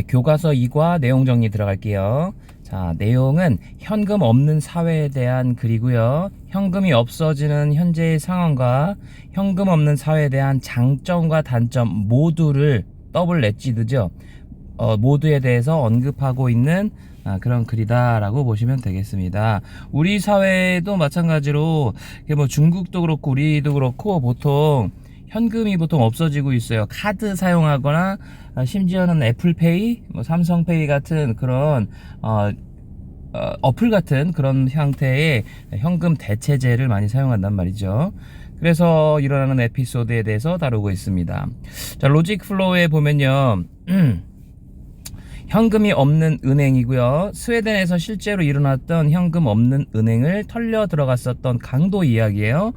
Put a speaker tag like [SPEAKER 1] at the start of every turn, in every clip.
[SPEAKER 1] 교과서 2과 내용 정리 들어갈게요. 자, 내용은 현금 없는 사회에 대한 글이고요. 현금이 없어지는 현재의 상황과 현금 없는 사회에 대한 장점과 단점 모두를 더블 엣지드죠. 모두에 대해서 언급하고 있는 그런 글이다라고 보시면 되겠습니다. 우리 사회도 마찬가지로 뭐 중국도 그렇고 우리도 그렇고 보통 현금이 보통 없어지고 있어요. 카드 사용하거나 심지어는 애플페이, 뭐 삼성페이 같은 그런 어플 같은 그런 형태의 현금 대체제를 많이 사용한단 말이죠. 그래서 일어나는 에피소드에 대해서 다루고 있습니다. 자, 로직 플로우에 보면요. 현금이 없는 은행이고요. 스웨덴에서 실제로 일어났던 현금 없는 은행을 털려 들어갔었던 강도 이야기예요.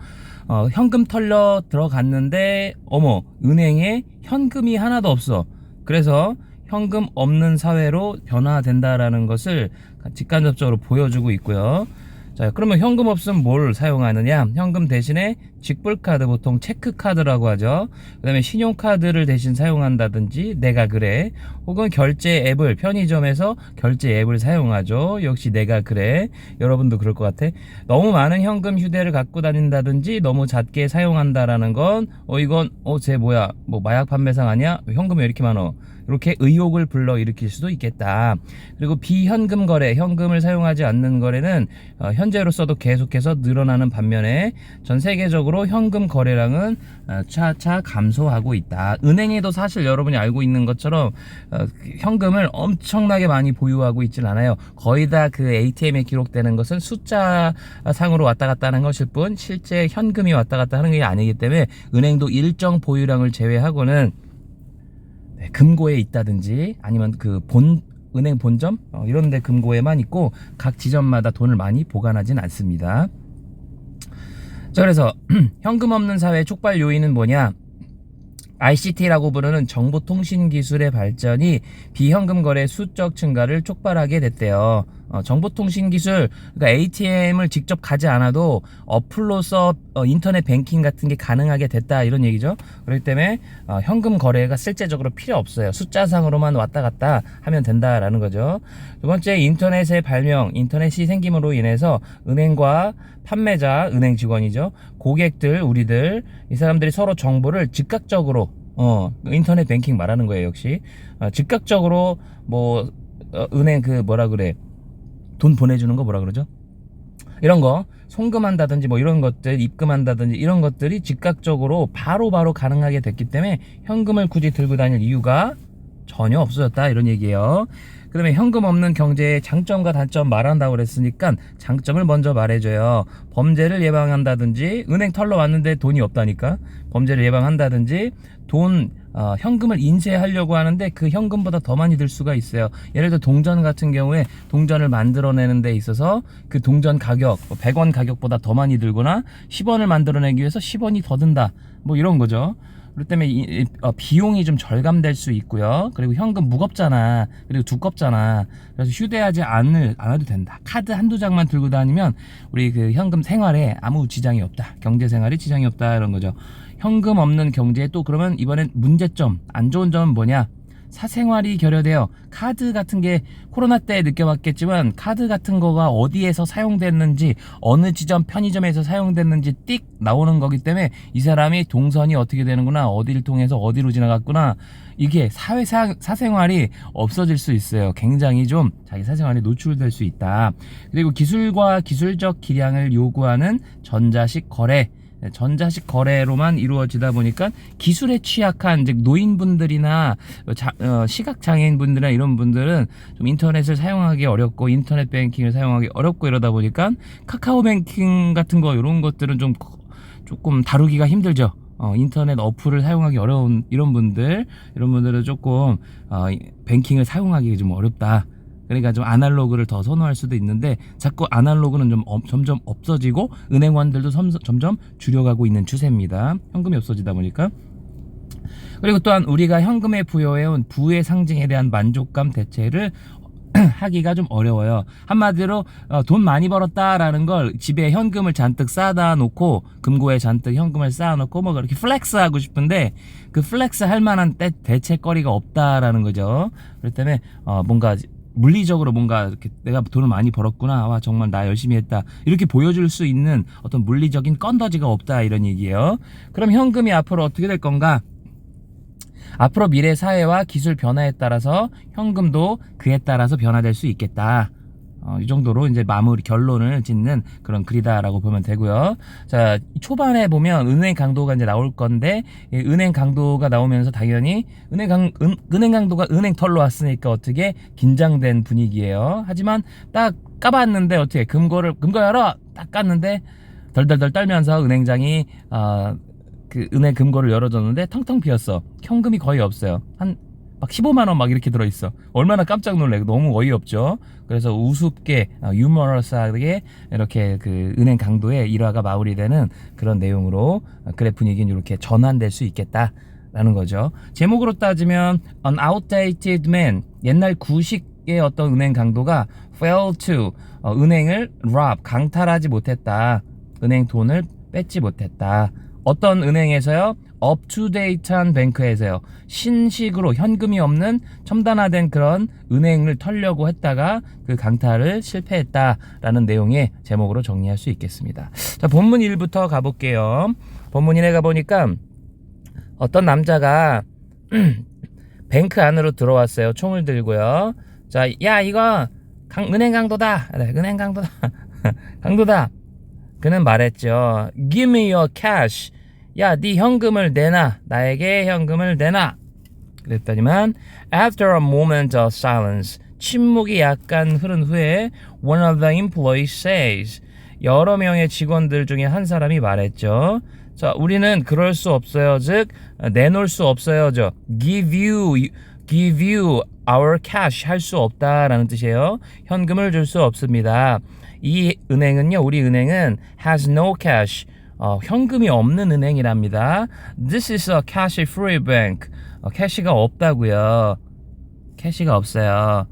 [SPEAKER 1] 현금 털려 들어갔는데 어머, 은행에 현금이 하나도 없어. 그래서 현금 없는 사회로 변화된다라는 것을 직간접적으로 보여주고 있고요. 자, 그러면 현금 없으면 뭘 사용하느냐? 현금 대신에 직불카드, 보통 체크카드라고 하죠. 그 다음에 신용카드를 대신 사용한다든지 내가 그래, 혹은 결제 앱을, 편의점에서 결제 앱을 사용하죠. 역시 내가 그래. 여러분도 그럴 것 같아. 너무 많은 현금 휴대를 갖고 다닌다든지 너무 작게 사용한다라는 건 이건 쟤 뭐야, 뭐 마약 판매상 아니야? 현금이 왜 이렇게 많어? 이렇게 의혹을 불러일으킬 수도 있겠다. 그리고 비현금 거래, 현금을 사용하지 않는 거래는 현재로서도 계속해서 늘어나는 반면에 전 세계적으로 현금 거래량은 차차 감소하고 있다. 은행에도 사실 여러분이 알고 있는 것처럼 현금을 엄청나게 많이 보유하고 있진 않아요. 거의 다 그 ATM에 기록되는 것은 숫자 상으로 왔다 갔다 하는 것일 뿐 실제 현금이 왔다 갔다 하는 게 아니기 때문에 은행도 일정 보유량을 제외하고는 금고에 있다든지 아니면 그 은행 본점 이런 데 금고에만 있고 각 지점마다 돈을 많이 보관하진 않습니다. 자, 그래서 현금 없는 사회의 촉발 요인은 뭐냐? ICT라고 부르는 정보통신기술의 발전이 비현금 거래 수적 증가를 촉발하게 됐대요. 정보통신기술, 그러니까 ATM을 직접 가지 않아도 어플로서 인터넷 뱅킹 같은 게 가능하게 됐다, 이런 얘기죠. 그렇기 때문에 현금 거래가 실제적으로 필요 없어요. 숫자상으로만 왔다 갔다 하면 된다라는 거죠. 두 번째, 인터넷의 발명, 인터넷이 생김으로 인해서 은행과 판매자, 은행 직원이죠, 고객들, 우리들, 이 사람들이 서로 정보를 즉각적으로 인터넷 뱅킹 말하는 거예요. 역시 즉각적으로 뭐 은행 그 뭐라 그래, 돈 보내주는 거 뭐라 그러죠? 이런 거 송금한다든지 뭐 이런 것들, 입금한다든지 이런 것들이 즉각적으로 바로바로 가능하게 됐기 때문에 현금을 굳이 들고 다닐 이유가 전혀 없어졌다, 이런 얘기예요. 그 다음에 현금 없는 경제의 장점과 단점 말한다고 그랬으니까 장점을 먼저 말해줘요. 범죄를 예방한다든지, 은행 털러 왔는데 돈이 없다니까 범죄를 예방한다든지, 현금을 인쇄하려고 하는데 그 현금보다 더 많이 들 수가 있어요. 예를 들어 동전 같은 경우에 동전을 만들어내는 데 있어서 그 동전 가격 100원 가격보다 더 많이 들거나 10원을 만들어내기 위해서 10원이 더 든다, 뭐 이런 거죠. 그렇기 때문에 비용이 좀 절감될 수 있고요. 그리고 현금 무겁잖아, 그리고 두껍잖아. 그래서 휴대하지 않아도 된다. 카드 한두 장만 들고 다니면 우리 그 현금 생활에 아무 지장이 없다, 경제 생활에 지장이 없다, 이런 거죠. 현금 없는 경제에 또 그러면 이번엔 문제점, 안 좋은 점은 뭐냐? 사생활이 결여돼요. 카드 같은 게 코로나 때 느껴봤겠지만 카드 같은 거가 어디에서 사용됐는지, 어느 지점 편의점에서 사용됐는지 띡 나오는 거기 때문에 이 사람이 동선이 어떻게 되는구나, 어디를 통해서 어디로 지나갔구나, 이게 사생활이 없어질 수 있어요. 굉장히 좀 자기 사생활이 노출될 수 있다. 그리고 기술과 기술적 기량을 요구하는 전자식 거래, 전자식 거래로만 이루어지다 보니까 기술에 취약한 즉 노인분들이나 시각장애인분들이나 이런 분들은 좀 인터넷을 사용하기 어렵고 인터넷 뱅킹을 사용하기 어렵고 이러다 보니까 카카오 뱅킹 같은 거 이런 것들은 조금 다루기가 힘들죠. 인터넷 어플을 사용하기 어려운 이런 분들은 조금 뱅킹을 사용하기 좀 어렵다. 그러니까 좀 아날로그를 더 선호할 수도 있는데 자꾸 아날로그는 점점 없어지고 은행원들도 점점 줄여가고 있는 추세입니다. 현금이 없어지다 보니까. 그리고 또한 우리가 현금에 부여해온 부의 상징에 대한 만족감 대체를 하기가 좀 어려워요. 한마디로 돈 많이 벌었다라는 걸 집에 현금을 잔뜩 쌓아다 놓고 금고에 잔뜩 현금을 쌓아 놓고 뭐 그렇게 플렉스 하고 싶은데 그 플렉스 할 만한 대체거리가 없다라는 거죠. 그렇기 때문에 뭔가 물리적으로 뭔가 이렇게 내가 돈을 많이 벌었구나, 와 정말 나 열심히 했다, 이렇게 보여줄 수 있는 어떤 물리적인 건더지가 없다, 이런 얘기예요. 그럼 현금이 앞으로 어떻게 될 건가? 앞으로 미래 사회와 기술 변화에 따라서 현금도 그에 따라서 변화될 수 있겠다. 이 정도로 이제 마무리 결론을 짓는 그런 글이다라고 보면 되고요. 자, 초반에 보면 은행 강도가 이제 나올 건데, 은행 강도가 나오면서 당연히 은행 강도가 은행 털로 왔으니까 어떻게 긴장된 분위기예요. 하지만 딱 까봤는데 어떻게 금고 열어 딱 깠는데 덜덜덜 떨면서 은행장이 그 은행 금고를 열어줬는데 텅텅 비었어. 현금이 거의 없어요. 한 막 15만원 막 이렇게 들어있어. 얼마나 깜짝 놀래. 너무 어이없죠. 그래서 우습게 유머러스하게 이렇게 그 은행 강도의 일화가 마무리되는 그런 내용으로 글의 분위기는 이렇게 전환될 수 있겠다라는 거죠. 제목으로 따지면 An outdated man, 옛날 구식의 어떤 은행 강도가 failed to, 은행을 rob, 강탈하지 못했다. 은행 돈을 뺏지 못했다. 어떤 은행에서요? up-to-date한 뱅크에서요. 신식으로 현금이 없는 첨단화된 그런 은행을 털려고 했다가 그 강탈을 실패했다라는 내용의 제목으로 정리할 수 있겠습니다. 자, 본문 1부터 가볼게요. 본문 1에 가보니까 어떤 남자가 뱅크 안으로 들어왔어요. 총을 들고요. 자, 야 이거 은행 강도다. 네, 은행 강도다. 강도다. 그는 말했죠. Give me your cash. 야, 네 현금을 내놔. 나에게 현금을 내놔. 그랬더니만 After a moment of silence, 침묵이 약간 흐른 후에 One of the employees says, 여러 명의 직원들 중에 한 사람이 말했죠. 자, 우리는 그럴 수 없어요. 즉 내놓을 수 없어요. 저 give you our cash 할 수 없다라는 뜻이에요. 현금을 줄 수 없습니다. 이 은행은요, 우리 은행은 has no cash, 현금이 없는 은행이랍니다. This is a cash-free bank. 캐시가 없다고요. 캐시가 없어요.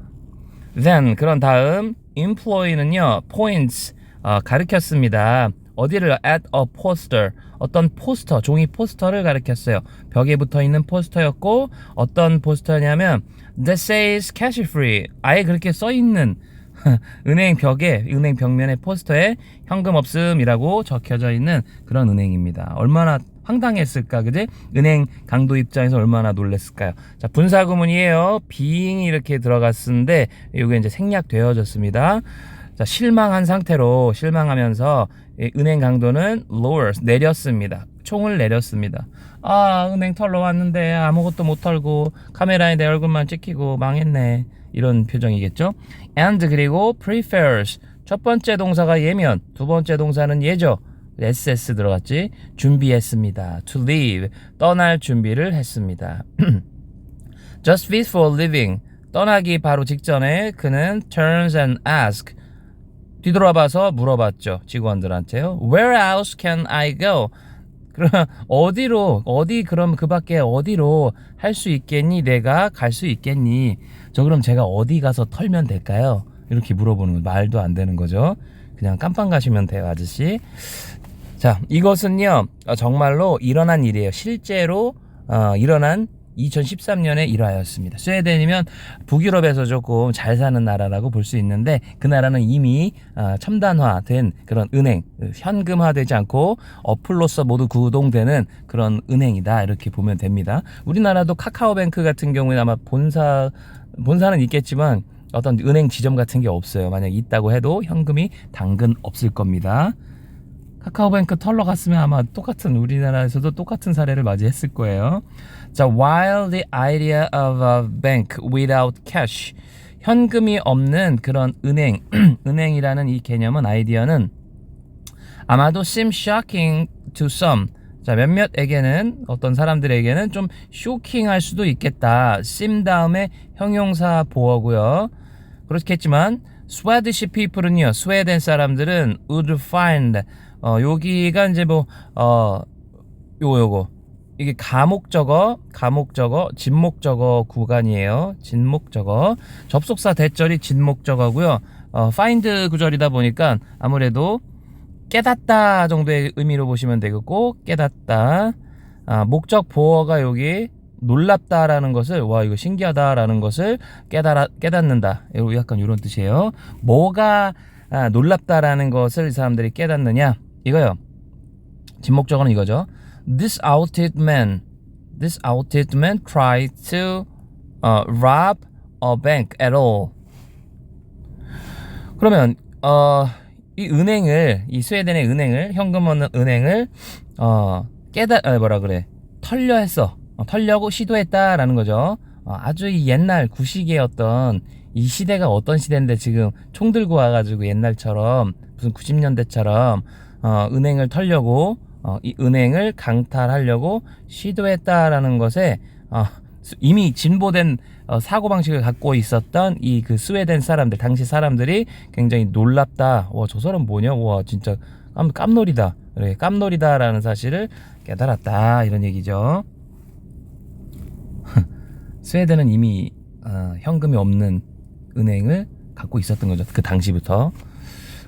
[SPEAKER 1] Then 그런 다음 employee는요, points, 가르쳤습니다. 어디를? at a poster, 어떤 포스터, 종이 포스터를 가르쳤어요. 벽에 붙어있는 포스터였고 어떤 포스터냐면 that says cash-free, 아예 그렇게 써있는 은행 벽에, 은행 벽면의 포스터에 현금 없음이라고 적혀져 있는 그런 은행입니다. 얼마나 황당했을까, 그지? 은행 강도 입장에서 얼마나 놀랬을까요? 자, 분사구문이에요. being이 이렇게 들어갔는데 이게 이제 생략되어졌습니다. 자, 실망하면서 은행 강도는 lower, 내렸습니다. 총을 내렸습니다. 은행 털러 왔는데 아무것도 못 털고 카메라에 내 얼굴만 찍히고 망했네, 이런 표정이겠죠. and 그리고 prefers, 첫 번째 동사가 예면, 두 번째 동사는 예죠. ss 들어갔지. 준비했습니다. to leave, 떠날 준비를 했습니다. just before leaving, 떠나기 바로 직전에 그는 turns and ask, 뒤돌아봐서 물어봤죠. 직원들한테요. Where else can I go? 그럼 그럼 그 밖에 어디로 할 수 있겠니? 내가 갈 수 있겠니? 그럼 제가 어디 가서 털면 될까요? 이렇게 물어보는 거 말도 안 되는 거죠. 그냥 깜빵 가시면 돼요, 아저씨. 자, 이것은요, 정말로 일어난 일이에요. 실제로 일어난 2013년의 일화였습니다. 스웨덴이면 북유럽에서 조금 잘 사는 나라라고 볼 수 있는데, 그 나라는 이미 첨단화된 그런 은행, 현금화되지 않고 어플로서 모두 구동되는 그런 은행이다, 이렇게 보면 됩니다. 우리나라도 카카오뱅크 같은 경우에 아마 본사는 있겠지만 어떤 은행 지점 같은 게 없어요. 만약 있다고 해도 현금이 당근 없을 겁니다. 카카오뱅크 털러 갔으면 아마 우리나라에서도 똑같은 사례를 맞이했을 거예요. 자, while the idea of a bank without cash, 현금이 없는 그런 은행이라는 이 개념은, 아이디어는 아마도 seems shocking to some, 자, 몇몇에게는, 어떤 사람들에게는 좀 쇼킹할 수도 있겠다. seem 다음에 형용사 보어고요. 그렇겠지만 Swedish people은요, 스웨덴 사람들은 would find, 여기가 이제 요거 이게 가목적어, 진목적어 구간이에요. 진목적어. 접속사 대절이 진목적어고요. find 구절이다 보니까 아무래도 깨닫다 정도의 의미로 보시면 되겠고, 깨닫다. 목적 보어가 여기 놀랍다라는 것을, 와 이거 신기하다라는 것을 깨닫는다. 약간 이런 뜻이에요. 뭐가 놀랍다라는 것을 이 사람들이 깨닫느냐, 이거요. 진목적어는 이거죠. This outfitted man tried to rob a bank at all. 그러면 이 은행을, 이 스웨덴의 은행을, 현금 얻는 은행을 털려 했어. 털려고 시도했다라는 거죠. 아주 이 옛날 구시기의 어떤, 이 시대가 어떤 시대인데 지금 총 들고 와가지고 옛날처럼 무슨 90년대처럼 은행을 털려고, 이 은행을 강탈하려고 시도했다라는 것에 이미 진보된 사고방식을 갖고 있었던 이 그 스웨덴 사람들, 당시 사람들이 굉장히 놀랍다. 와, 저 사람 뭐냐? 와, 진짜 깜놀이다. 그래, 깜놀이다라는 사실을 깨달았다. 이런 얘기죠. 스웨덴은 이미 현금이 없는 은행을 갖고 있었던 거죠. 그 당시부터.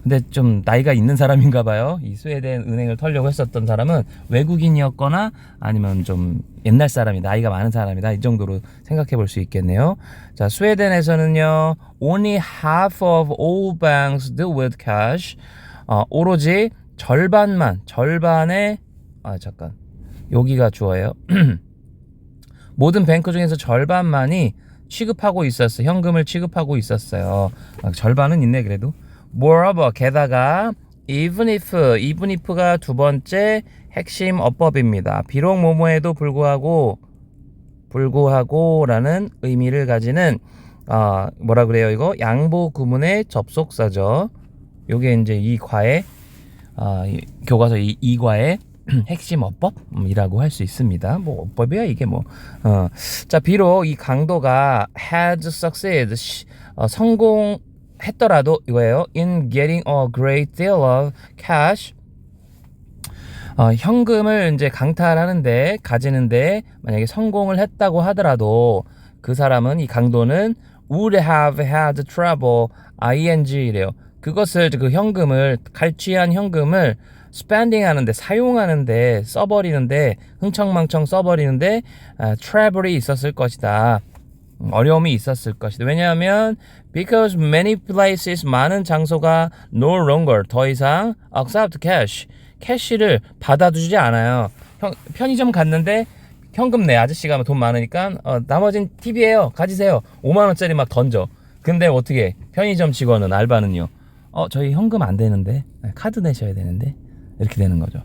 [SPEAKER 1] 근데 좀 나이가 있는 사람인가 봐요. 이 스웨덴 은행을 털려고 했었던 사람은 외국인이었거나 아니면 좀 옛날 사람이, 나이가 많은 사람이다, 이 정도로 생각해 볼 수 있겠네요. 자, 스웨덴에서는요, only half of all banks deal with cash. 오로지 절반의 여기가 주어예요. 모든 뱅크 중에서 절반만이 취급하고 있었어요. 현금을 취급하고 있었어요. 절반은 있네 그래도. Moreover, 게다가 even if가 두 번째 핵심 어법입니다. 비록 뭐뭐에도 불구하고라는 의미를 가지는 뭐라 그래요 이거? 양보 구문의 접속사죠. 요게 이제 이 과의 교과서 이 과의 핵심 어법이라고 할 수 있습니다. 뭐 어법이야 이게 뭐. 자, 비록 이 강도가 had succeeded, 성공했더라도 이거예요. in getting a great deal of cash. 현금을 이제 강탈하는데, 가지는데 만약에 성공을 했다고 하더라도 그 사람은, 이 강도는 would have had trouble, ing래요. 그것을, 그 현금을, 갈취한 현금을 spending 하는데, 사용하는데, 써버리는데, 흥청망청 써버리는데 trouble이 있었을 것이다. 어려움이 있었을 것이다. 왜냐하면 because many places, 많은 장소가 no longer, 더 이상 accept cash, 캐시를 받아주지 않아요. 편의점 갔는데 현금 내, 아저씨가 돈 많으니까 나머진 팁이에요, 가지세요. 5만원짜리 막 던져. 근데 어떻게 편의점 직원은, 알바는요, 저희 현금 안 되는데 카드 내셔야 되는데, 이렇게 되는 거죠.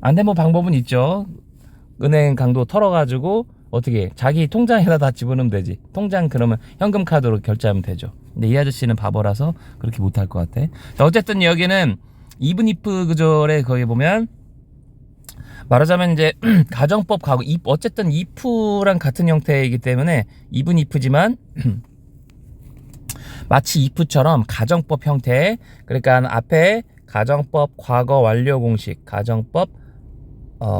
[SPEAKER 1] 안 되면 방법은 있죠. 은행 강도 털어가지고 어떻게 자기 통장에다 다 집어넣으면 되지. 통장 그러면 현금 카드로 결제하면 되죠. 근데 이 아저씨는 바보라서 그렇게 못할 것 같아. 자, 어쨌든 여기는 even if 구절에 거기 보면 말하자면 이제 가정법 가고, 어쨌든 if랑 같은 형태이기 때문에 even if지만 마치 if처럼 가정법 형태. 그러니까 앞에 가정법 과거 완료 공식, 가정법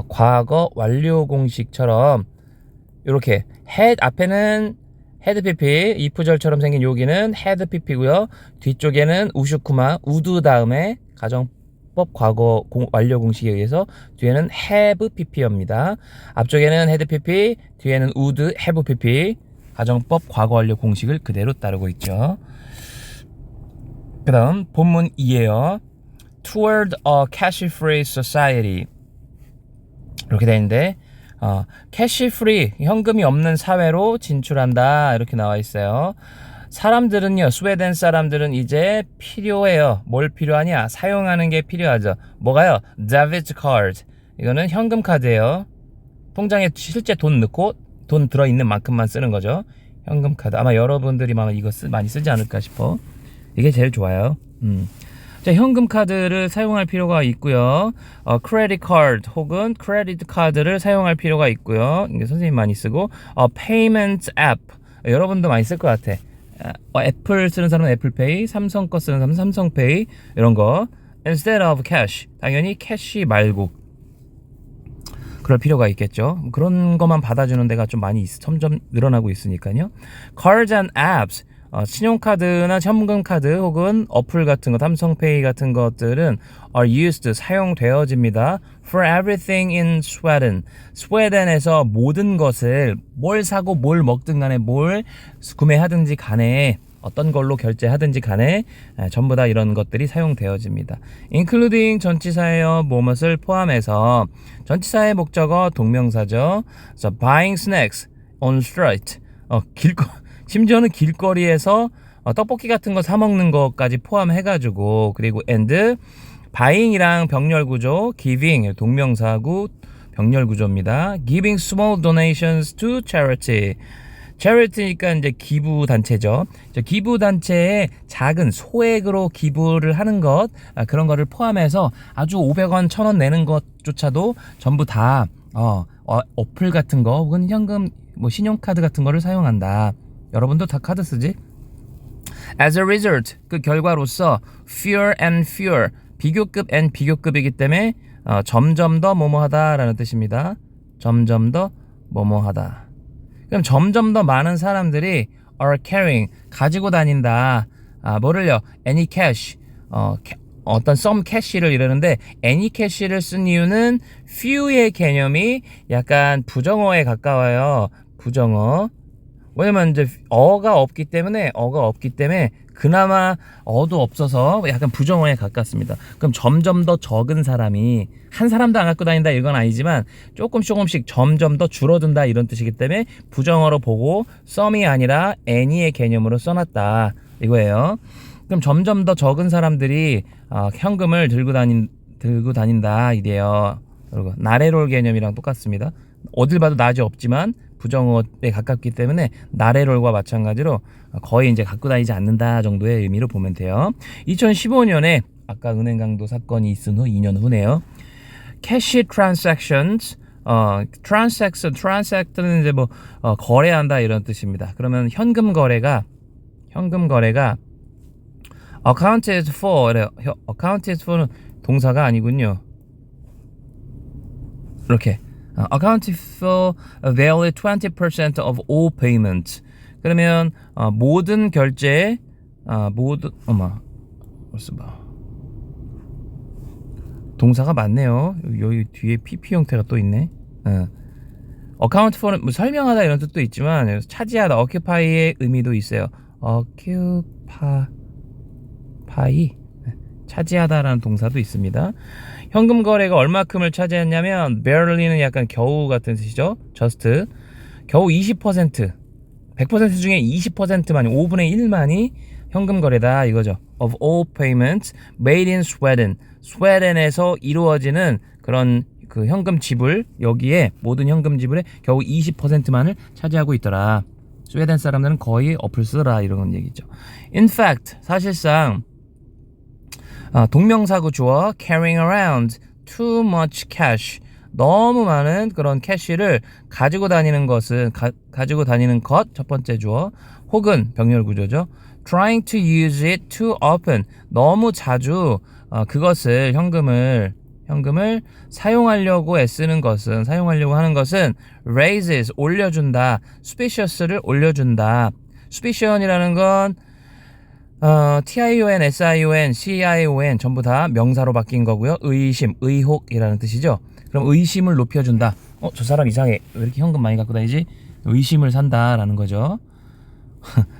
[SPEAKER 1] 과거 완료 공식처럼 이렇게 앞에는 헤드 pp, if절처럼 생긴 여기는 헤드 pp고요. 뒤쪽에는 우슈쿠마, 우드 다음에 가정법 과거 완료 공식에 의해서 뒤에는 have pp입니다. 앞쪽에는 헤드 pp, 뒤에는 would have pp. 가정법 과거 완료 공식을 그대로 따르고 있죠. 그 다음 본문 2예요. Toward a cash-free society. 이렇게 되어 있는데, 캐시-프리, 현금이 없는 사회로 진출한다, 이렇게 나와 있어요. 사람들은요, 스웨덴 사람들은 이제 필요해요. 뭘 필요하냐? 사용하는 게 필요하죠. 뭐가요? 데비트 카드. 이거는 현금 카드예요. 통장에 실제 돈 넣고 돈 들어있는 만큼만 쓰는 거죠. 현금 카드. 아마 여러분들이 이거 많이 쓰지 않을까 싶어. 이게 제일 좋아요. 자, 현금 카드를 사용할 필요가 있고요. 크레딧 카드 혹은 크레딧 카드를 사용할 필요가 있고요. 이게 선생님 많이 쓰고, 페이먼트 앱, 여러분도 많이 쓸 것 같아. 애플 쓰는 사람은 애플페이, 삼성 거 쓰는 사람은 삼성페이, 이런 거. Instead of cash, 당연히 캐시 말고. 그럴 필요가 있겠죠. 그런 것만 받아주는 데가 좀 많이 점점 늘어나고 있으니까요. Cards and apps, 신용카드나 현금카드 혹은 어플 같은 거, 삼성페이 같은 것들은 are used, 사용되어집니다. For everything in Sweden. 스웨덴에서 모든 것을 뭘 사고 뭘 먹든 간에 뭘 구매하든지 간에 어떤 걸로 결제하든지 간에 전부 다 이런 것들이 사용되어집니다. including 전치사예요. 무엇을 포함해서 전치사의 목적어 동명사죠. So buying snacks on street. 심지어는 길거리에서 떡볶이 같은 거 사 먹는 것까지 포함해가지고 그리고 and buying이랑 병렬구조, giving 동명사구 병렬구조입니다. giving small donations to charity. charity니까 이제 기부 단체죠. 기부 단체에 작은 소액으로 기부를 하는 것, 그런 거를 포함해서 아주 500원, 1000원 내는 것조차도 전부 다 어플 같은 거 혹은 현금, 신용카드 같은 거를 사용한다. 여러분도 다 카드 쓰지? As a result, 그 결과로서 fewer and fewer, 비교급 and 비교급이기 때문에 점점 더 뭐뭐하다라는 뜻입니다. 점점 더 뭐뭐하다. 그럼 점점 더 많은 사람들이 are carrying, 가지고 다닌다. 뭐를요? any cash, 어떤 some cash를 이러는데 any cash를 쓴 이유는 few의 개념이 약간 부정어에 가까워요. 부정어. 왜냐면 이제 어가 없기 때문에 그나마 어도 없어서 약간 부정어에 가깝습니다. 그럼 점점 더 적은 사람이 한 사람도 안 갖고 다닌다 이건 아니지만 조금씩 점점 더 줄어든다 이런 뜻이기 때문에 부정어로 보고 some이 아니라 any의 개념으로 써놨다 이거예요. 그럼 점점 더 적은 사람들이 현금을 들고 다닌다 이래요. 그리고 나래롤 개념이랑 똑같습니다. 어딜 봐도 낫이 없지만 부정어에 가깝기 때문에 나래롤과 마찬가지로 거의 이제 갖고 다니지 않는다 정도의 의미로 보면 돼요. 2015년에 아까 은행 강도 사건이 있은 후 2년 후네요. Cash transactions, transact는 이제 거래한다 이런 뜻입니다. 그러면 현금 거래가 accounted for, accounted for는 동사가 아니군요. 이렇게 accounted for barely 20% of all payments. 그러면 모든 결제, 동사가 맞네요. 여기 뒤에 PP 형태가 또 있네. account for는 설명하다 이런 뜻도 있지만 차지하다, occupy의 의미도 있어요. occupy, 차지하다라는 동사도 있습니다. 현금 거래가 얼마큼을 차지했냐면 barely는 약간 겨우 같은 뜻이죠. just 겨우 20%, 100% 중에 20%만이 5분의 1만이 현금 거래다 이거죠. of all payments made in Sweden. 스웨덴에서 이루어지는 그런 그 현금 지불, 여기에 모든 현금 지불의 겨우 20%만을 차지하고 있더라. 스웨덴 사람들은 거의 어플 쓰더라 이런 얘기죠. In fact, 사실상 동명사구 주어 carrying around too much cash, 너무 많은 그런 캐시를 가지고 다니는 것은 가지고 다니는 것 첫 번째 주어, 혹은 병렬 구조죠. trying to use it too often, 너무 자주 그것을 현금을 사용하려고 하는 것은 raises, 올려준다, suspicious를 올려준다. suspicion이라는 건 tion, sion, cion 전부 다 명사로 바뀐 거고요. 의심, 의혹이라는 뜻이죠. 그럼 의심을 높여준다. 저 사람 이상해. 왜 이렇게 현금 많이 갖고 다니지? 의심을 산다라는 거죠.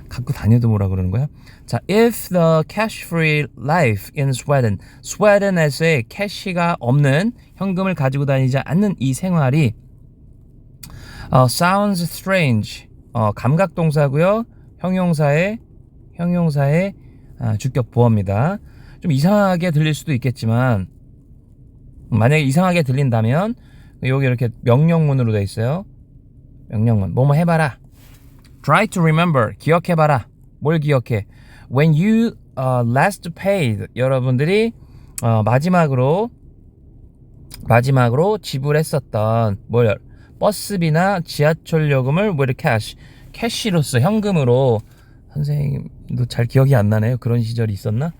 [SPEAKER 1] 갖고 다녀도 뭐라 그러는 거야? 자, if the cash-free life in Sweden, 스웨덴에서의 캐시가 없는, 현금을 가지고 다니지 않는 이 생활이 sounds strange, 감각동사고요. 형용사의 주격 보어입니다. 좀 이상하게 들릴 수도 있겠지만, 만약에 이상하게 들린다면 여기 이렇게 명령문으로 돼 있어요. 명령문, 뭐뭐 해봐라. Try to remember, 기억해봐라. 뭘 기억해? When you last paid, 여러분들이 마지막으로 지불했었던 버스비나 지하철 요금을 with cash, 캐시로서 현금으로, 선생님도 잘 기억이 안 나네요. 그런 시절이 있었나?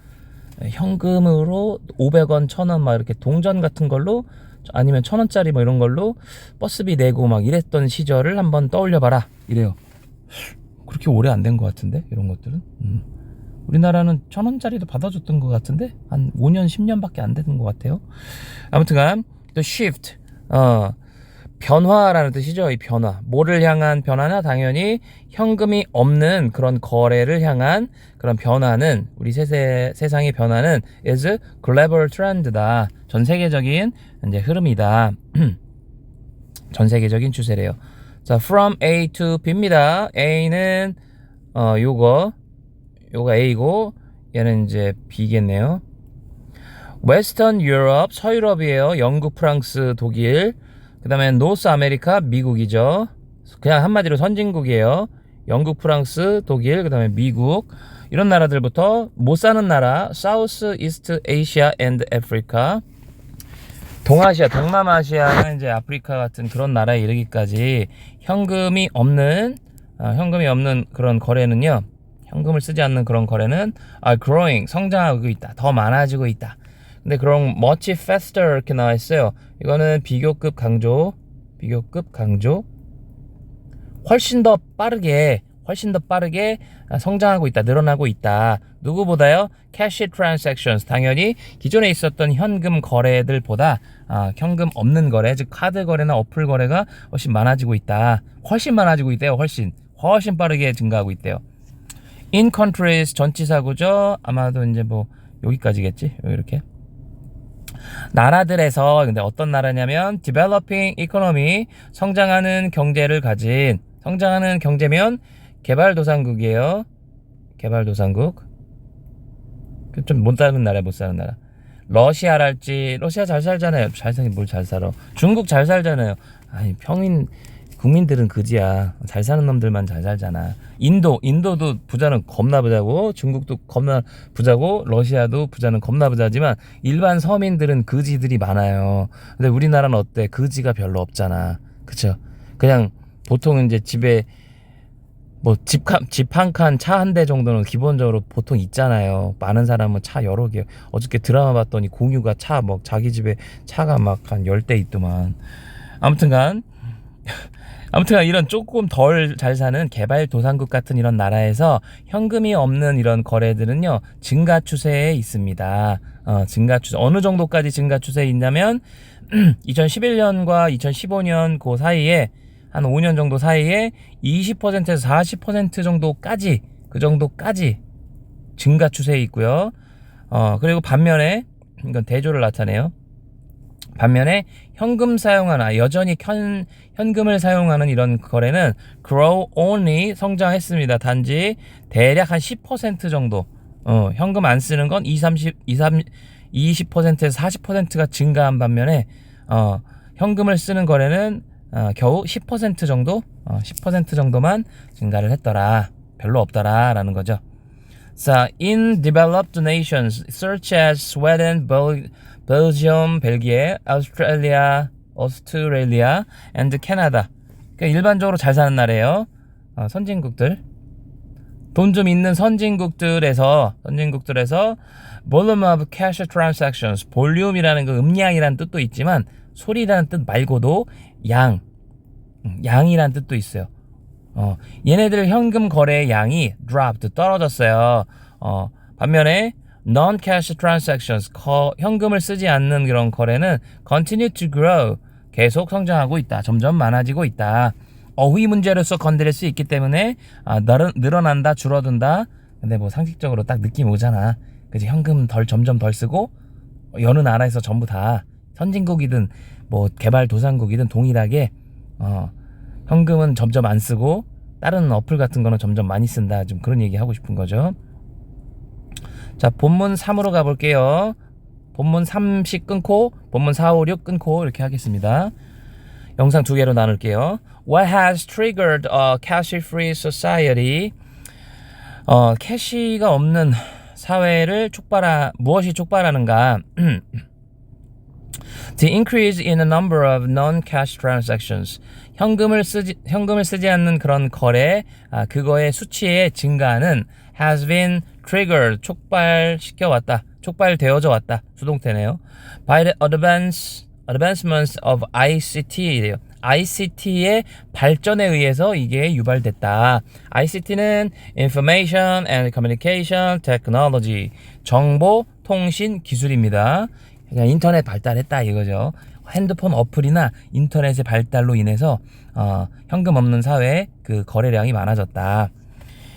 [SPEAKER 1] 현금으로 500원, 1000원 막 이렇게 동전 같은 걸로 아니면 1,000원짜리 뭐 이런 걸로 버스비 내고 막 이랬던 시절을 한번 떠올려봐라 이래요. 그렇게 오래 안 된 것 같은데 이런 것들은 우리나라는 1,000원짜리도 받아줬던 것 같은데 한 5년 10년밖에 안 되는 것 같아요. 아무튼간 the shift 변화라는 뜻이죠. 이 변화. 뭐를 향한 변화나 당연히 현금이 없는 그런 거래를 향한 그런 변화는 우리 세상의 변화는 is global trend다. 전 세계적인 이제 흐름이다. 전 세계적인 추세래요. 자, from A to B입니다. A는 요거 A고 얘는 이제 B겠네요. 웨스턴 유럽, 서유럽이에요. 영국, 프랑스, 독일. 그 다음에 노스 아메리카, 미국이죠. 그냥 한마디로 선진국이에요. 영국, 프랑스, 독일, 그 다음에 미국. 이런 나라들부터 못 사는 나라, 사우스 이스트 아시아 앤드 아프리카. 동아시아, 동남아시아나 이제 아프리카 같은 그런 나라에 이르기까지 현금이 없는 그런 거래는요. 현금을 쓰지 않는 그런 거래는 growing, 성장하고 있다. 더 많아지고 있다. 근데 그런 much faster 이렇게 나와 있어요. 이거는 비교급 강조. 훨씬 더 빠르게 성장하고 있다. 늘어나고 있다. 누구보다요? cash transactions. 당연히 기존에 있었던 현금 거래들보다 현금 없는 거래, 즉 카드 거래나 어플 거래가 훨씬 많아지고 있다. 훨씬 많아지고 있대요. 훨씬 빠르게 증가하고 있대요. in countries 전치사구죠. 아마도 이제 뭐 여기까지겠지. 이렇게. 나라들에서 근데 어떤 나라냐면 developing economy 성장하는 경제를 가진 성장하는 경제면 개발도상국이에요. 개발도상국. 좀 못 사는 나라 러시아랄지 러시아 잘 살잖아요. 뭘 잘 살아. 중국 잘 살잖아요. 아니 평인 국민들은 그지야. 잘 사는 놈들만 잘 살잖아. 인도도 부자는 겁나 부자고 중국도 겁나 부자고 러시아도 부자는 겁나 부자지만 일반 서민들은 그지들이 많아요. 근데 우리나라는 어때? 그지가 별로 없잖아. 그쵸? 그냥 보통 이제 집에 뭐 집 한 칸, 차 한 대 정도는 기본적으로 보통 있잖아요. 많은 사람은 차 여러 개. 어저께 드라마 봤더니 공유가 차 뭐 자기 집에 차가 막 한 10대 있더만. 아무튼간 이런 조금 덜 잘 사는 개발도상국 같은 이런 나라에서 현금이 없는 이런 거래들은요 증가 추세에 있습니다. 증가 추세 어느 정도까지 증가 추세에 있냐면 2011년과 2015년 그 사이에 한 5년 정도 사이에 20%에서 40% 정도까지 그 정도까지 증가 추세에 있고요. 그리고 반면에 이건 대조를 나타내요. 반면에 현금 사용하나 여전히 현금을 사용하는 이런 거래는 grow only 성장했습니다. 단지 대략 한 10% 정도 현금 안 쓰는 건 20%에서 40%가 증가한 반면에 현금을 쓰는 거래는 겨우 10% 정도 10% 정도만 증가를 했더라. 별로 없더라 라는 거죠. 자, in developed nations such as Sweden, Belgium, 벨기에, Australia, and Canada. 그러니까 일반적으로 잘 사는 나라예요. 선진국들. 돈 좀 있는 선진국들에서 volume of cash transactions, 볼륨이라는 거 음량이라는 뜻도 있지만 소리라는 뜻 말고도 양이라는 뜻도 있어요. 얘네들 현금 거래의 양이 dropped, 떨어졌어요. 반면에 non-cash transactions, 현금을 쓰지 않는 그런 거래는 continue to grow, 계속 성장하고 있다. 점점 많아지고 있다. 어휘 문제로서 건드릴 수 있기 때문에 늘어난다, 줄어든다. 근데 뭐 상식적으로 딱 느낌 오잖아. 그치? 현금 점점 덜 쓰고 여느 나라에서 전부 다 선진국이든 뭐 개발도상국이든 동일하게 현금은 점점 안 쓰고 다른 어플 같은 거는 점점 많이 쓴다. 좀 그런 얘기 하고 싶은 거죠. 자, 본문 3으로 가볼게요. 본문 3씩 끊고 본문 4, 5, 6 끊고 이렇게 하겠습니다. 영상 2개로 나눌게요. What has triggered a cash-free society? 캐시가 없는 사회를 무엇이 촉발하는가? The increase in the number of non-cash transactions. 현금을 쓰지 않는 그런 거래, 그거의 수치의 증가는 has been triggered, 촉발되어져 왔다. 수동태네요. By the advancements of ICT래요. ICT의 발전에 의해서 이게 유발됐다. ICT는 Information and Communication Technology, 정보 통신 기술입니다. 그냥 인터넷 발달했다 이거죠. 핸드폰 어플이나 인터넷의 발달로 인해서 현금 없는 사회에 그 거래량이 많아졌다.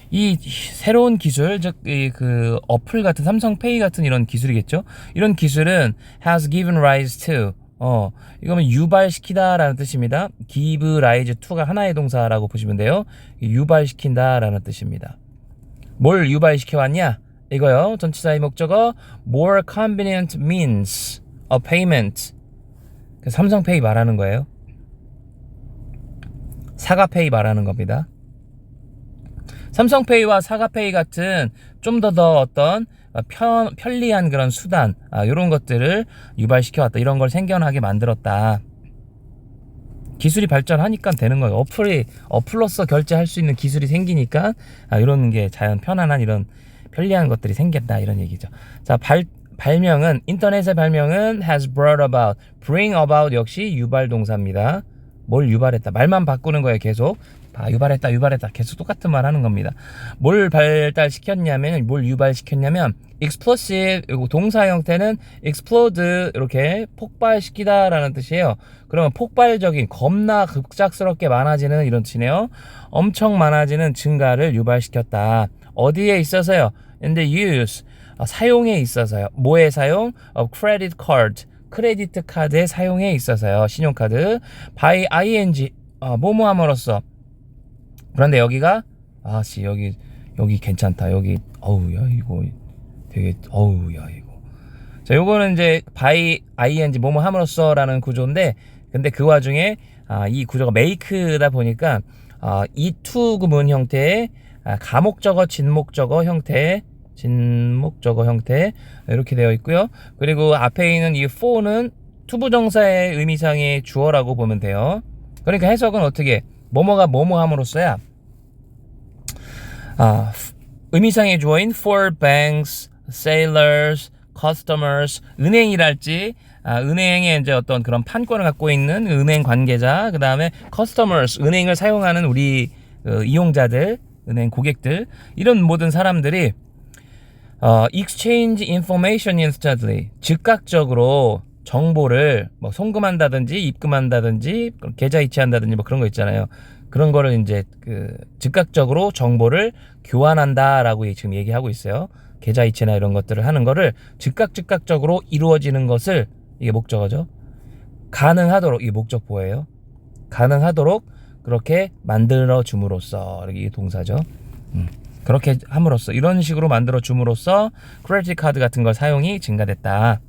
[SPEAKER 1] 이 새로운 기술, 즉 그 어플 같은 삼성페이 같은 이런 기술이겠죠. 이런 기술은 has given rise to, 이거는 유발시키다라는 뜻입니다. give rise to가 하나의 동사라고 보시면 돼요. 유발시킨다라는 뜻입니다. 뭘 유발시켜 왔냐? 이거요. 전치사의 목적어 more convenient means of payment. 삼성페이 말하는 거예요. 사과페이 말하는 겁니다. 삼성페이와 사과페이 같은 좀 더 어떤 편리한 그런 수단, 이런 것들을 유발시켜왔다. 이런 걸 생겨나게 만들었다. 기술이 발전하니까 되는 거예요. 어플로서 결제할 수 있는 기술이 생기니까 이런 게 자연 편안한 이런 편리한 것들이 생겼다. 이런 얘기죠. 자, 발명은, 인터넷의 발명은 has brought about, bring about 역시 유발 동사입니다. 뭘 유발했다. 말만 바꾸는 거예요. 계속. 유발했다 계속 똑같은 말 하는 겁니다. 뭘 발달시켰냐면, 뭘 유발시켰냐면 explosive, 동사 형태는 explode, 이렇게 폭발시키다 라는 뜻이에요. 그러면 폭발적인, 겁나 급작스럽게 많아지는 이런 뜻이네요. 엄청 많아지는 증가를 유발시켰다. 어디에 있어서요? in the use, 사용에 있어서요. 뭐의 사용? of credit card, 크레디트 카드의 사용에 있어서요. 신용카드. by ing, 뭐뭐함으로써. 그런데 여기가 여기 괜찮다. 여기 야 이거 되게 야 이거. 자, 요거는 이제 by ing 뭐뭐 함으로써라는 구조인데, 근데 그 와중에 이 구조가 make다 보니까 이 to 구문 형태의 가목적어 진목적어 형태 이렇게 되어 있고요. 그리고 앞에 있는 이 for는 투부정사의 의미상의 주어라고 보면 돼요. 그러니까 해석은 어떻게, 뭐뭐가 뭐뭐 함으로써야 의미상의 주어인 for banks, sailors, customers, 은행이랄지, 은행의 이제 어떤 그런 판권을 갖고 있는 은행 관계자, 그 다음에 customers, 은행을 사용하는 우리 이용자들, 은행 고객들, 이런 모든 사람들이 exchange information instantly, 즉각적으로 정보를 뭐 송금한다든지 입금한다든지 계좌 이체한다든지 뭐 그런 거 있잖아요. 그런 거를 이제 즉각적으로 정보를 교환한다라고 지금 얘기하고 있어요. 계좌 이체나 이런 것들을 하는 거를 즉각적으로 이루어지는 것을, 이게 목적어죠. 가능하도록, 이게 목적보예요. 가능하도록 그렇게 만들어 줌으로써, 이게 동사죠. 그렇게 함으로써, 이런 식으로 만들어 줌으로써 크레딧 카드 같은 걸 사용이 증가됐다.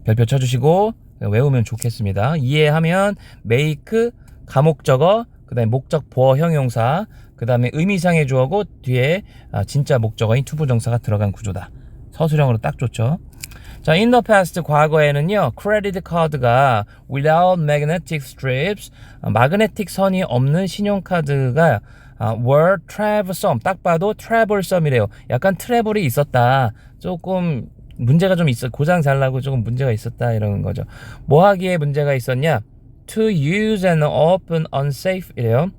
[SPEAKER 1] 별표 쳐주시고 외우면 좋겠습니다. 이해하면 make, 가목적어, 그 다음에 목적 보어 형용사, 그 다음에 의미상의 주어고 뒤에 진짜 목적어인 투부정사가 들어간 구조다. 서술형으로 딱 좋죠. 자, in the past, 과거에는요, 크레딧 카드가 without magnetic strips, 마그네틱 선이 없는 신용카드가 were troublesome, 딱 봐도 troublesome이래요. 약간 트러블이 있었다. 조금 문제가 좀 있어, 고장 잘 나고 조금 문제가 있었다, 이런 거죠. 뭐 하기에 문제가 있었냐? to use and open unsafe 이래요.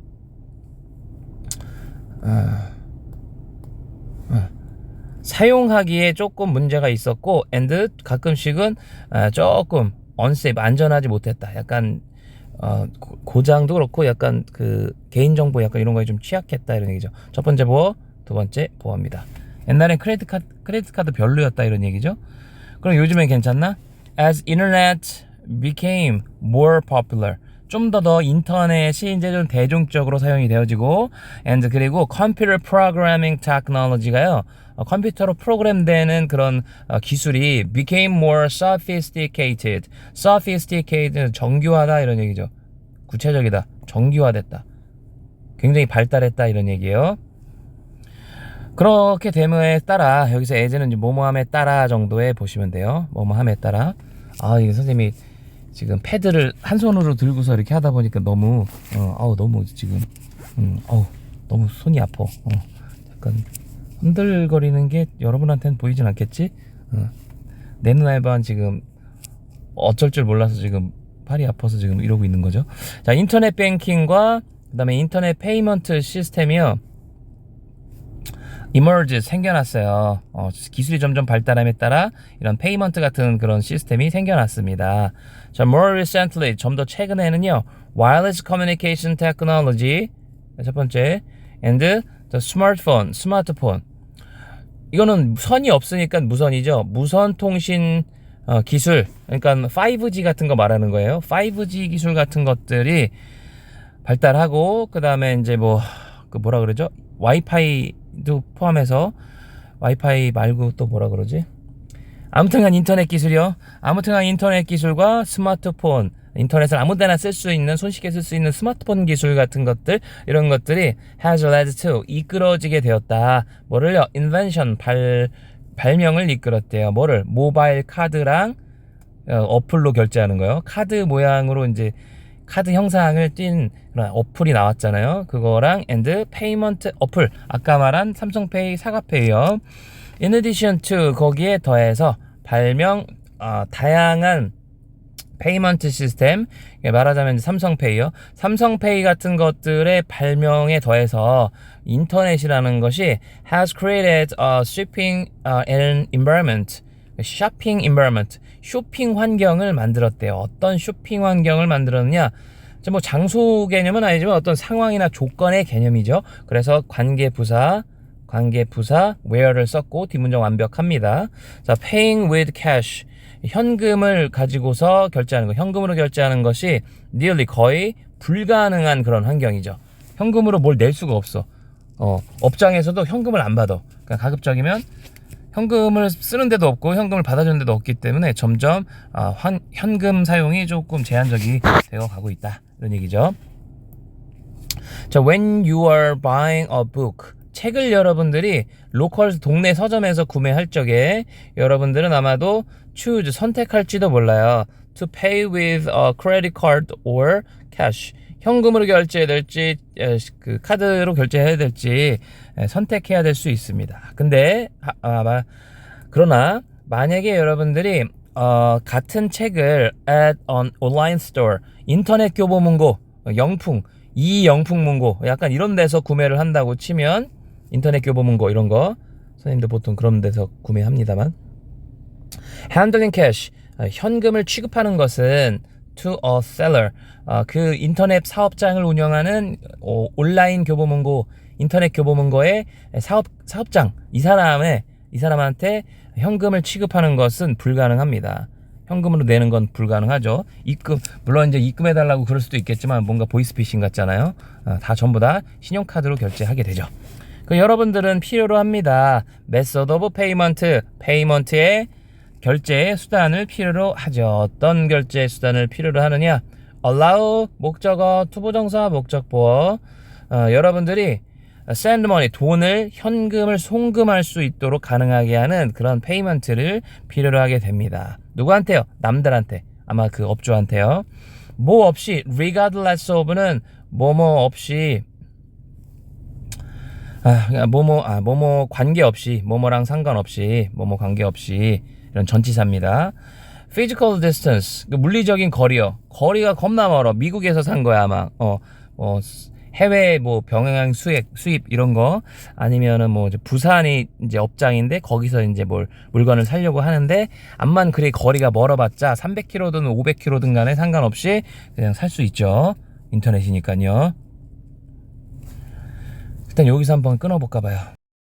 [SPEAKER 1] 사용하기에 조금 문제가 있었고, and 가끔씩은 조금 unsafe, 안전하지 못했다. 약간 고장도 그렇고 약간 그 개인정보 약간 이런 거에 좀 취약했다, 이런 얘기죠. 첫 번째 보어, 두 번째 보어입니다. 옛날엔 크레딧 카드 별로였다, 이런 얘기죠. 그럼 요즘엔 괜찮나? As internet became more popular, 좀 더 인터넷이 이제 좀 대중적으로 사용이 되어지고, and 그리고 computer programming technology가요, 컴퓨터로 프로그램되는 그런 기술이 became more sophisticated, sophisticated 정교하다, 이런 얘기죠. 구체적이다, 정교화됐다, 굉장히 발달했다, 이런 얘기예요. 그렇게 됨에 따라, 여기서 as는 뭐뭐함에 따라 정도에 보시면 돼요. 뭐뭐함에 따라. 이게 선생님이 지금 패드를 한 손으로 들고서 이렇게 하다 보니까 너무 너무 지금 너무 손이 아파. 약간 흔들거리는 게 여러분한테는 보이진 않겠지? 내 눈알반 지금 어쩔 줄 몰라서 지금 팔이 아파서 지금 이러고 있는 거죠. 자, 인터넷 뱅킹과 그다음에 인터넷 페이먼트 시스템이요. emerge 생겨났어요. 기술이 점점 발달함에 따라 이런 페이먼트 같은 그런 시스템이 생겨났습니다. 자, more recently 좀 더 최근에는요, wireless communication technology 첫 번째, and the smartphone 스마트폰. 이거는 선이 없으니까 무선이죠. 무선 통신 기술, 그러니까 5G 같은 거 말하는 거예요. 5G 기술 같은 것들이 발달하고, 그 다음에 이제 뭐라 그러죠? 와이파이도 포함해서, 와이파이 말고 또 뭐라 그러지? 아무튼간 인터넷 기술이요. 아무튼간 인터넷 기술과 스마트폰, 인터넷을 아무데나 쓸 수 있는, 손쉽게 쓸 수 있는 스마트폰 기술 같은 것들, 이런 것들이 has led to 이끌어지게 되었다. 뭐를요? invention 발명을 이끌었대요. 뭐를? 모바일 카드랑 어플로 결제하는 거요. 카드 모양으로 이제 카드 형상을 띈 그런 어플이 나왔잖아요. 그거랑 and payment 어플, 아까 말한 삼성페이, 사과페이요. In addition to 거기에 더해서 발명 다양한 페이먼트 시스템, 말하자면 삼성페이요. 삼성페이 같은 것들의 발명에 더해서 인터넷이라는 것이 has created a shipping and environment, shopping environment, 쇼핑 환경을 만들었대요. 어떤 쇼핑 환경을 만들었느냐? 뭐 장소 개념은 아니지만 어떤 상황이나 조건의 개념이죠. 그래서 관계부사 where를 썼고 뒷문장 완벽합니다. 자, paying with cash, 현금을 가지고서 결제하는 거, 현금으로 결제하는 것이 nearly 거의 불가능한 그런 환경이죠. 현금으로 뭘 낼 수가 없어. 업장에서도 현금을 안 받아. 그러니까 가급적이면 현금을 쓰는 데도 없고 현금을 받아주는 데도 없기 때문에 점점 현금 사용이 조금 제한적이 되어 가고 있다, 이런 얘기죠. 자, when you are buying a book, 책을 여러분들이 로컬 동네 서점에서 구매할 적에 여러분들은 아마도 choose 선택할지도 몰라요. to pay with a credit card or cash, 현금으로 결제해야 될지 그 카드로 결제해야 될지 선택해야 될 수 있습니다. 근데 그러나 만약에 여러분들이 같은 책을 at an online store, 인터넷 교보문고, 이영풍문고 약간 이런 데서 구매를 한다고 치면, 인터넷 교보문고 이런 거 선생님들 보통 그런 데서 구매합니다만, handling cash, 현금을 취급하는 것은 to a seller, 그 인터넷 사업장을 운영하는 온라인 교보문고, 인터넷 교보문고의 사업장, 이 사람한테 현금을 취급하는 것은 불가능합니다. 현금으로 내는 건 불가능하죠. 물론 이제 입금해달라고 그럴 수도 있겠지만 뭔가 보이스피싱 같잖아요. 다 전부 다 신용카드로 결제하게 되죠. 여러분들은 필요로 합니다. method of payment, payment의 결제 수단을 필요로 하죠. 어떤 결제 수단을 필요로 하느냐? allow 목적어, 투부정사, 목적보어. 여러분들이 send money, 돈을, 현금을 송금할 수 있도록 가능하게 하는 그런 페이먼트를 필요로 하게 됩니다. 누구한테요? 남들한테. 아마 그 업주한테요. 뭐 없이, regardless of는 뭐뭐 없이, 뭐뭐 관계없이, 뭐뭐랑 상관없이, 뭐뭐 관계없이, 이런 전치사입니다. physical distance, 물리적인 거리요. 거리가 겁나 멀어. 미국에서 산 거야, 아마. 해외 병행 수입 이런 거, 아니면은 부산이 이제 업장인데 거기서 이제 물건을 사려고 하는데, 암만 그리 거리가 멀어봤자 300km든 500km든 간에 상관없이 그냥 살 수 있죠. 인터넷이니까요. 일단 여기서 한번 끊어볼까 봐요.